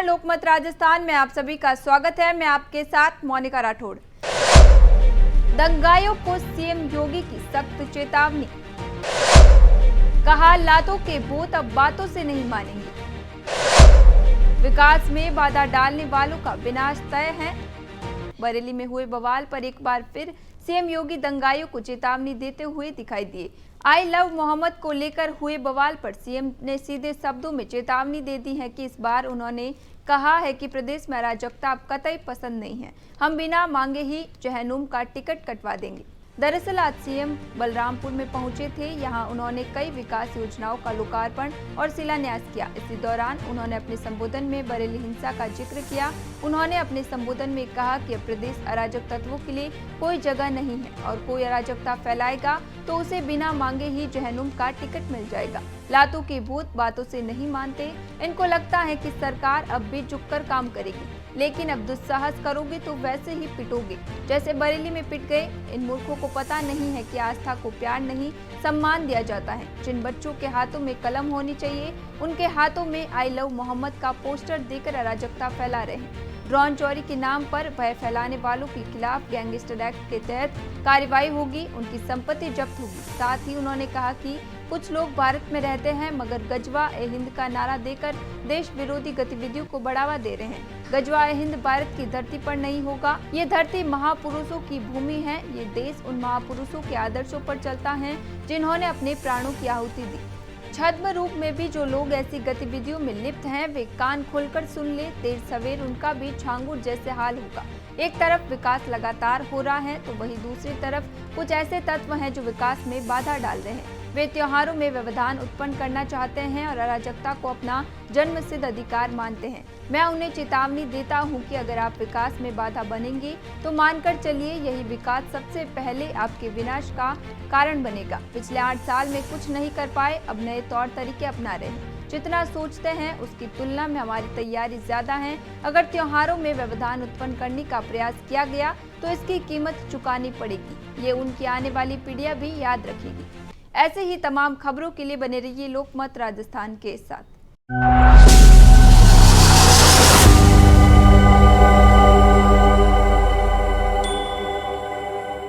नमस्कार, लोकमत राजस्थान में आप सभी का स्वागत है। मैं आपके साथ मोनिका राठौड़। दंगाइयों को सीएम योगी की सख्त चेतावनी, कहा लातों के भूत अब बातों से नहीं मानेंगे। विकास में बाधा डालने वालों का विनाश तय है। बरेली में हुए बवाल पर एक बार फिर सीएम योगी दंगाइयों को चेतावनी देते हुए दिखाई दिए। आई लव मोहम्मद को लेकर हुए बवाल पर सीएम ने सीधे शब्दों में चेतावनी दे दी है कि इस बार उन्होंने कहा है कि प्रदेश में अराजकता अब कतई पसंद नहीं है। हम बिना मांगे ही जहन्नुम का टिकट कटवा देंगे। दरअसल आज सीएम बलरामपुर में पहुंचे थे। यहां उन्होंने कई विकास योजनाओं का लोकार्पण और शिलान्यास किया। इसी दौरान उन्होंने अपने संबोधन में बरेली हिंसा का जिक्र किया। उन्होंने अपने संबोधन में कहा कि प्रदेश अराजक तत्वों के लिए कोई जगह नहीं है और कोई अराजकता फैलाएगा तो उसे बिना मांगे ही जहन्नुम का टिकट मिल जाएगा। लातों के भूत बातों से नहीं मानते। इनको लगता है कि सरकार अब भी झुककर काम करेगी, लेकिन अब दुस्साहस करोगे तो वैसे ही पिटोगे जैसे बरेली में पिट गए। इन मूर्खों को पता नहीं है कि आस्था को प्यार नहीं सम्मान दिया जाता है। जिन बच्चों के हाथों में कलम होनी चाहिए उनके हाथों में आई लव मोहम्मद का पोस्टर देकर अराजकता फैला रहे हैं। ड्रोन चोरी के नाम पर भय फैलाने वालों के खिलाफ गैंगस्टर एक्ट के तहत कार्रवाई होगी, उनकी संपत्ति जब्त होगी। साथ ही उन्होंने कहा कि कुछ लोग भारत में रहते हैं मगर गजवा ए हिंद का नारा देकर देश विरोधी गतिविधियों को बढ़ावा दे रहे हैं। गजवा ए हिंद भारत की धरती पर नहीं होगा। ये धरती महापुरुषों की भूमि है। ये देश उन महापुरुषों के आदर्शों पर चलता है जिन्होंने अपने प्राणों की आहुति दी। छद्म रूप में भी जो लोग ऐसी गतिविधियों में लिप्त हैं वे कान खोलकर सुन ले। देर सवेर उनका भी छांगुर जैसे हाल होगा। एक तरफ विकास लगातार हो रहा है तो वहीं दूसरी तरफ कुछ ऐसे तत्व हैं जो विकास में बाधा डाल रहे हैं। वे त्योहारों में व्यवधान उत्पन्न करना चाहते हैं और अराजकता को अपना जन्मसिद्ध अधिकार मानते हैं। मैं उन्हें चेतावनी देता हूं कि अगर आप विकास में बाधा बनेंगे तो मानकर चलिए यही विकास सबसे पहले आपके विनाश का कारण बनेगा। पिछले 8 साल में कुछ नहीं कर पाए, अब नए तौर तरीके अपना रहे हैं। जितना सोचते हैं उसकी तुलना में हमारी तैयारी ज्यादा है। अगर त्योहारों में व्यवधान उत्पन्न करने का प्रयास किया गया तो इसकी कीमत चुकानी पड़ेगी। ये उनकी आने वाली पीढ़ियां भी याद रखेगी। ऐसे ही तमाम खबरों के लिए बने रहिए लोकमत राजस्थान के साथ।